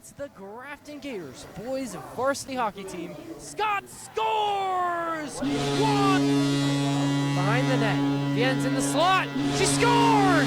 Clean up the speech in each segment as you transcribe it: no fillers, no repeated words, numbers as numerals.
it's the Grafton Gators boys varsity hockey team. Scott scores! One! Behind the net. Vienne's in the slot. She scores!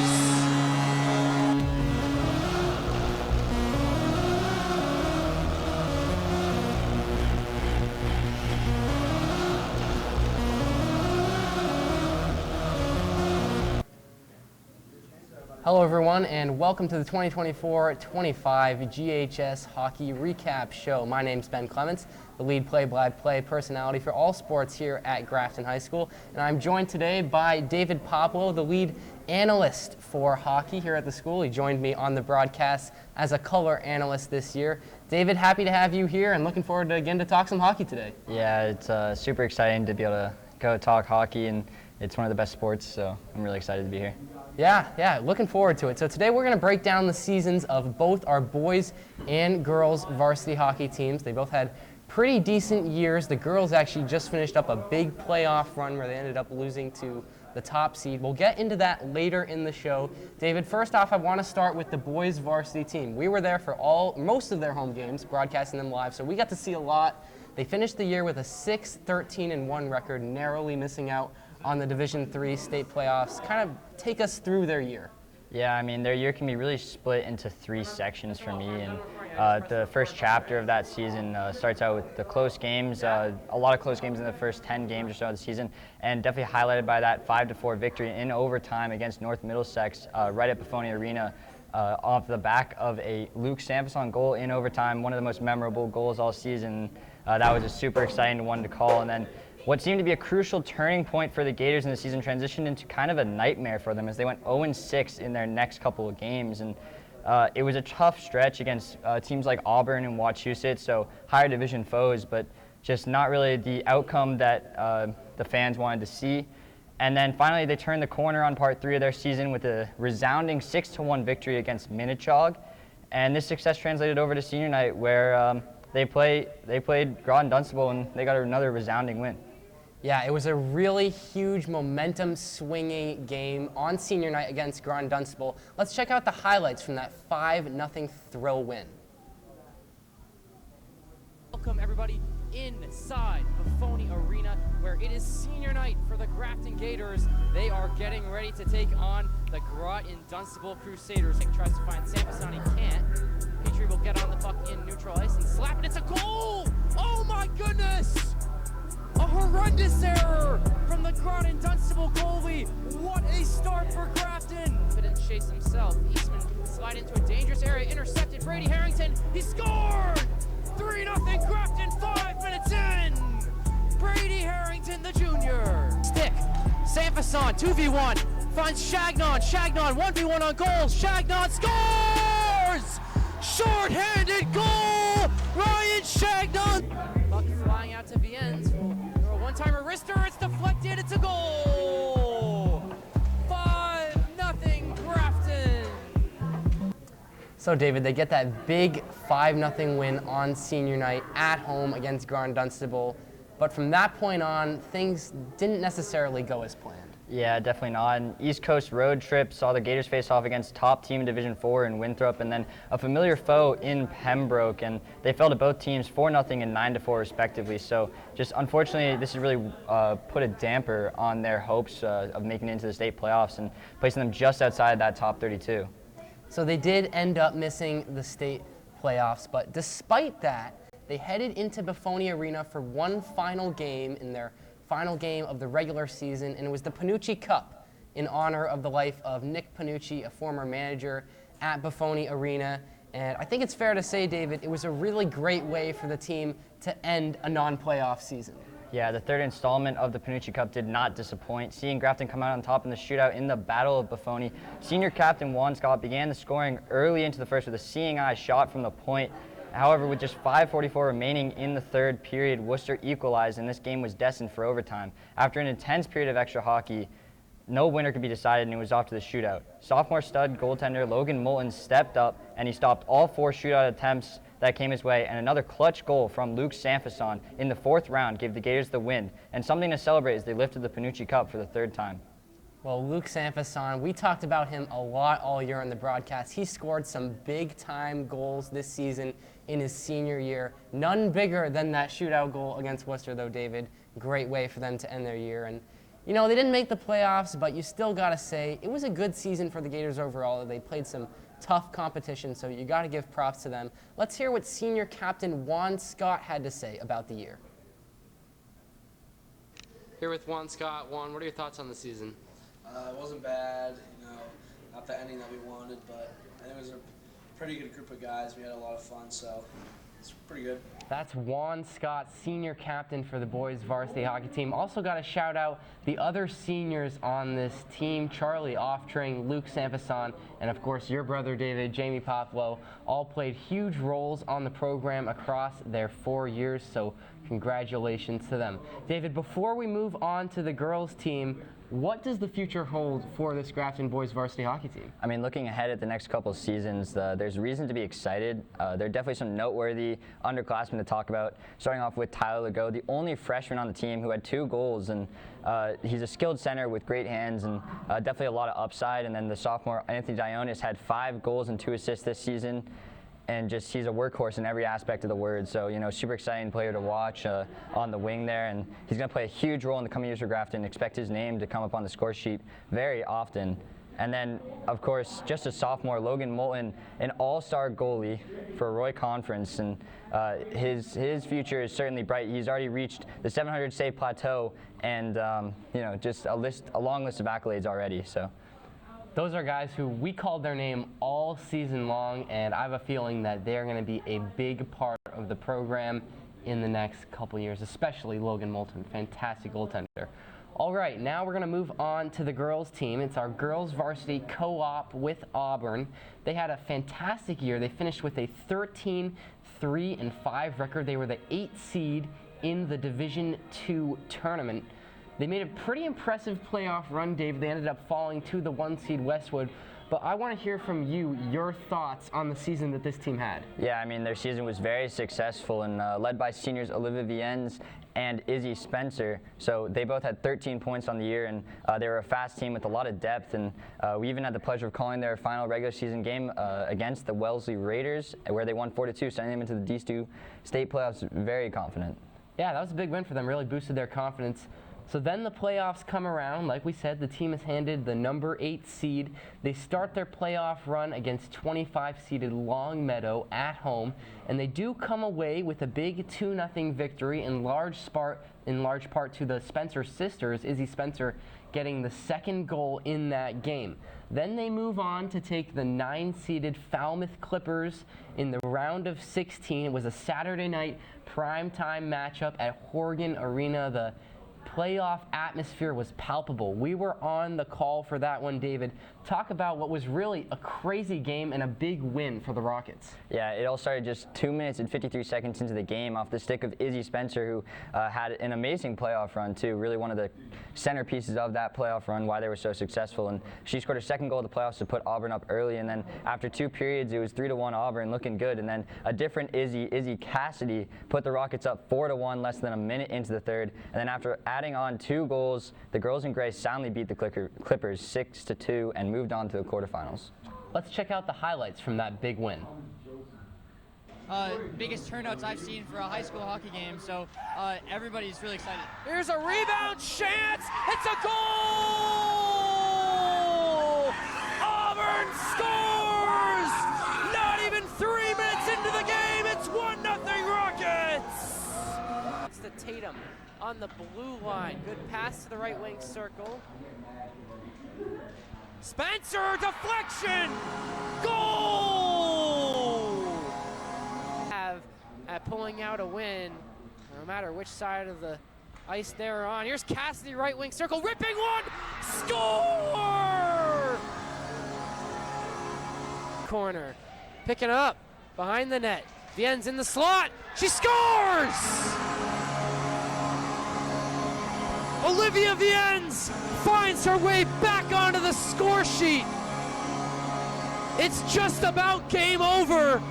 Hello everyone and welcome to the 2024-25 GHS Hockey Recap Show. My name's Ben Clements, the lead play-by-play personality for all sports here at Grafton High School. And I'm joined today by David Poplow, the lead analyst for hockey here at the school. He joined me on the broadcast as a color analyst this year. David, happy to have you here and looking forward to again to talk some hockey today. Yeah, it's super exciting to be able to go talk hockey, and it's one of the best sports, so I'm really excited to be here. Yeah, looking forward to it. So today we're going to break down the seasons of both our boys and girls varsity hockey teams. They both had pretty decent years. The girls actually just finished up a big playoff run where they ended up losing to the top seed. We'll get into that later in the show. David, first off, I want to start with the boys varsity team. We were there for most of their home games, broadcasting them live, so we got to see a lot. They finished the year with a 6-13-1 record, narrowly missing out on the Division III state playoffs. Kind of take us through their year. Yeah, I mean, their year can be really split into three sections for me, and the first chapter of that season starts out with the close games, a lot of close games in the first 10 games or so of the season, and definitely highlighted by that 5-4 victory in overtime against North Middlesex right at Buffoni Arena off the back of a Luke Sampson goal in overtime, one of the most memorable goals all season. That was a super exciting one to call, and then what seemed to be a crucial turning point for the Gators in the season transitioned into kind of a nightmare for them as they went 0-6 in their next couple of games. And it was a tough stretch against teams like Auburn and Wachusett, so higher division foes, but just not really the outcome that the fans wanted to see. And then finally they turned the corner on part 3 of their season with a resounding 6-1 victory against Minnechaug. And this success translated over to senior night where they played Groton Dunstable and they got another resounding win. Yeah, it was a really huge momentum-swinging game on senior night against Groton Dunstable. Let's check out the highlights from that 5-0 thrill win. Welcome everybody inside Buffoni Arena, where it is senior night for the Grafton Gators. They are getting ready to take on the Groton Dunstable Crusaders. Nick tries to find Sampson, he can't. Petrie will get on the puck in neutral ice and slap it. It's a goal! Oh my goodness! A horrendous error from the Groton Dunstable goalie. What a start for Grafton. Couldn't chase himself. Eastman slide into a dangerous area, intercepted Brady Harrington. He scored! 3-0 Grafton, 5 minutes in. Brady Harrington, the junior. Stick, Sampson, 2v1, finds Chagnon. Chagnon, 1v1 on goal. Chagnon scores! Short-handed goal! Ryan Chagnon! Puck flying out to Vienne's. A one-timer wrister, it's deflected, it's a goal! 5-0 Grafton! So David, they get that big 5-0 win on senior night at home against Groton Dunstable, but from that point on, things didn't necessarily go as planned. Yeah, definitely not. An East Coast road trip saw the Gators face off against top team in Division IV in Winthrop, and then a familiar foe in Pembroke, and they fell to both teams 4-0 and 9-4 respectively. So just unfortunately, this has really put a damper on their hopes of making it into the state playoffs and placing them just outside that top 32. So they did end up missing the state playoffs, but despite that, they headed into Buffoni Arena for one final game in their final game of the regular season, and it was the Panucci Cup in honor of the life of Nick Panucci, a former manager at Buffoni Arena. And I think it's fair to say, David, it was a really great way for the team to end a non-playoff season. Yeah, the third installment of the Panucci Cup did not disappoint. Seeing Grafton come out on top in the shootout in the Battle of Buffoni, senior captain Juan Scott began the scoring early into the first with a seeing eye shot from the point. However, with just 5:44 remaining in the third period, Worcester equalized, and this game was destined for overtime. After an intense period of extra hockey, no winner could be decided, and it was off to the shootout. Sophomore stud goaltender Logan Moulton stepped up, and he stopped all 4 shootout attempts that came his way, and another clutch goal from Luke Sampson in the 4th round gave the Gators the win, and something to celebrate as they lifted the Panucci Cup for the 3rd time. Well, Luke Sanfason, we talked about him a lot all year on the broadcast. He scored some big-time goals this season in his senior year. None bigger than that shootout goal against Worcester, though, David. Great way for them to end their year. And, you know, they didn't make the playoffs, but you still got to say it was a good season for the Gators overall. They played some tough competition, so you got to give props to them. Let's hear what senior captain Juan Scott had to say about the year. Here with Juan Scott. Juan, what are your thoughts on the season? It wasn't bad, you know, not the ending that we wanted, but I think it was a pretty good group of guys. We had a lot of fun, so it's pretty good. That's Juan Scott, senior captain for the boys varsity hockey team. Also got to shout out the other seniors on this team, Charlie Oftring, Luke Sanfason, and of course your brother David, Jamie Poplow, all played huge roles on the program across their 4 years, so congratulations to them. David, before we move on to the girls team, what does the future hold for this Grafton boys varsity hockey team? I mean, looking ahead at the next couple of seasons, there's reason to be excited. There are definitely some noteworthy underclassmen to talk about, starting off with Tyler Legault, the only freshman on the team who had 2 goals, and he's a skilled center with great hands and definitely a lot of upside. And then the sophomore, Anthony Dionis, had 5 goals and 2 assists this season. And just he's a workhorse in every aspect of the word. So, you know, super exciting player to watch on the wing there. And he's going to play a huge role in the coming years for Grafton. Expect his name to come up on the score sheet very often. And then, of course, just a sophomore, Logan Moulton, an all-star goalie for Roy Conference. And his future is certainly bright. He's already reached the 700 save plateau and, you know, just a long list of accolades already. So. Those are guys who we called their name all season long, and I have a feeling that they're going to be a big part of the program in the next couple years, especially Logan Moulton, fantastic goaltender. All right, now we're going to move on to the girls team. It's our girls varsity co-op with Auburn. They had a fantastic year. They finished with a 13-3-5 record. They were the 8th seed in the Division II tournament. They made a pretty impressive playoff run, Dave. They ended up falling to the 1 seed Westwood. But I want to hear from you, your thoughts on the season that this team had. Yeah, I mean, their season was very successful and led by seniors Olivia Viennes and Izzy Spencer. So they both had 13 points on the year, and they were a fast team with a lot of depth. And we even had the pleasure of calling their final regular season game against the Wellesley Raiders, where they won 4-2, sending them into the D2 state playoffs very confident. Yeah, that was a big win for them, really boosted their confidence. So then the playoffs come around. Like we said, the team is handed the number 8 seed. They start their playoff run against 25-seeded Longmeadow at home, and they do come away with a big 2-0 victory in large part to the Spencer sisters, Izzy Spencer getting the 2nd goal in that game. Then they move on to take the 9-seeded Falmouth Clippers in the round of 16. It was a Saturday night primetime matchup at Horgan Arena. The playoff atmosphere was palpable. We were on the call for that one, David. Talk about what was really a crazy game and a big win for the Rockets. Yeah, it all started just 2 minutes and 53 seconds into the game off the stick of Izzy Spencer, who had an amazing playoff run too, really one of the centerpieces of that playoff run, why they were so successful. And she scored her 2nd goal of the playoffs to put Auburn up early, and then after 2 periods it was 3-1 Auburn, looking good. And then a different Izzy Cassidy, put the Rockets up 4-1 less than a minute into the 3rd. And then after adding on 2 goals, the girls in gray soundly beat the Clippers 6-2 and moved on to the quarterfinals. Let's check out the highlights from that big win. Biggest turnouts I've seen for a high school hockey game, so everybody's really excited. Here's a rebound chance. It's a goal! Auburn scores! Not even 3 minutes into the game, it's 1-0 Rockets! It's the Tatum on the blue line. Good pass to the right wing circle. Spencer, deflection! Goal! Pulling out a win, no matter which side of the ice they're on. Here's Cassidy, right wing circle, ripping one! Score! Corner, picking up, behind the net. Viennes in the slot, she scores! Olivia Viennes finds her way back onto the score sheet. It's just about game over.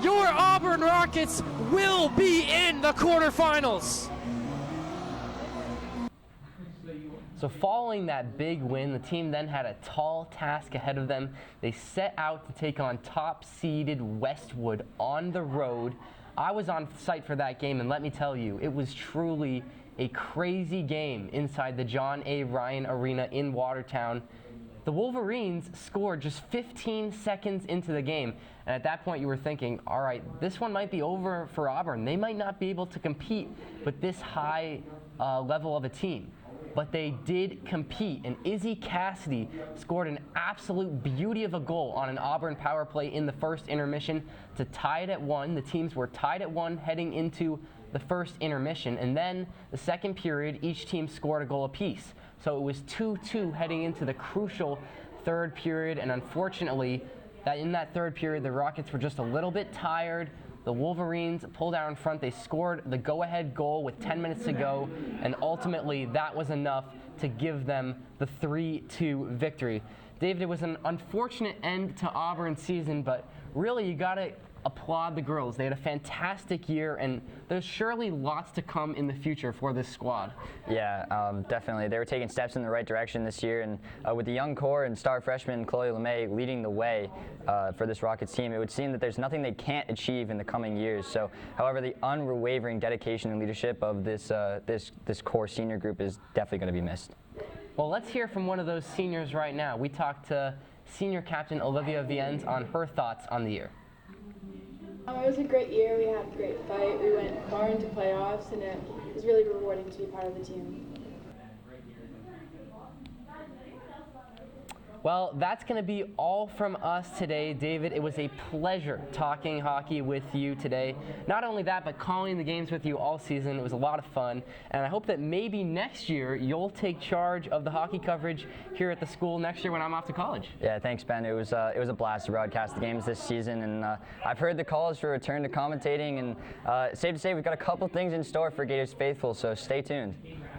Your Auburn Rockets will be in the quarterfinals. So following that big win, the team then had a tall task ahead of them. They set out to take on top-seeded Westwood on the road. I was on site for that game, and let me tell you, it was truly a crazy game inside the John A. Ryan Arena in Watertown. The Wolverines scored just 15 seconds into the game, and at that point you were thinking, all right, this one might be over for Auburn. They might not be able to compete with this high level of a team. But they did compete, and Izzy Cassidy scored an absolute beauty of a goal on an Auburn power play in the first intermission to tie it at 1. The teams were tied at 1 heading into the first intermission, and then the second period, each team scored a goal apiece. So it was 2-2 heading into the crucial third period, and unfortunately, in that third period, the Rockets were just a little bit tired. The Wolverines pulled out in front. They scored the go-ahead goal with 10 minutes to go, and ultimately that was enough to give them the 3-2 victory. David, it was an unfortunate end to Auburn's season, but really you got to applaud the girls. They had a fantastic year, and there's surely lots to come in the future for this squad. Yeah, definitely. They were taking steps in the right direction this year, and with the young core and star freshman Chloe LeMay leading the way for this Rockets team, it would seem that there's nothing they can't achieve in the coming years. So, however, the unwavering dedication and leadership of this core senior group is definitely going to be missed. Well, let's hear from one of those seniors right now. We talked to senior captain Olivia Viennes on her thoughts on the year. It was a great year. We had a great fight. We went far into playoffs, and it was really rewarding to be part of the team. Well, that's going to be all from us today, David. It was a pleasure talking hockey with you today. Not only that, but calling the games with you all season. It was a lot of fun, and I hope that maybe next year you'll take charge of the hockey coverage here at the school next year when I'm off to college. Yeah, thanks, Ben. It was a blast to broadcast the games this season, and I've heard the calls for return to commentating, and safe to say we've got a couple things in store for Gators faithful, so stay tuned.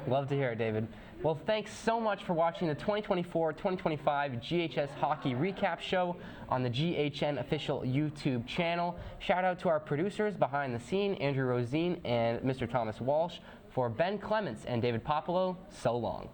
Love to hear it, David. Well, thanks so much for watching the 2024-2025 GHS Hockey Recap Show on the GHN official YouTube channel. Shout out to our producers behind the scene, Andrew Rosine and Mr. Thomas Walsh. For Ben Clements and David Popolo, so long.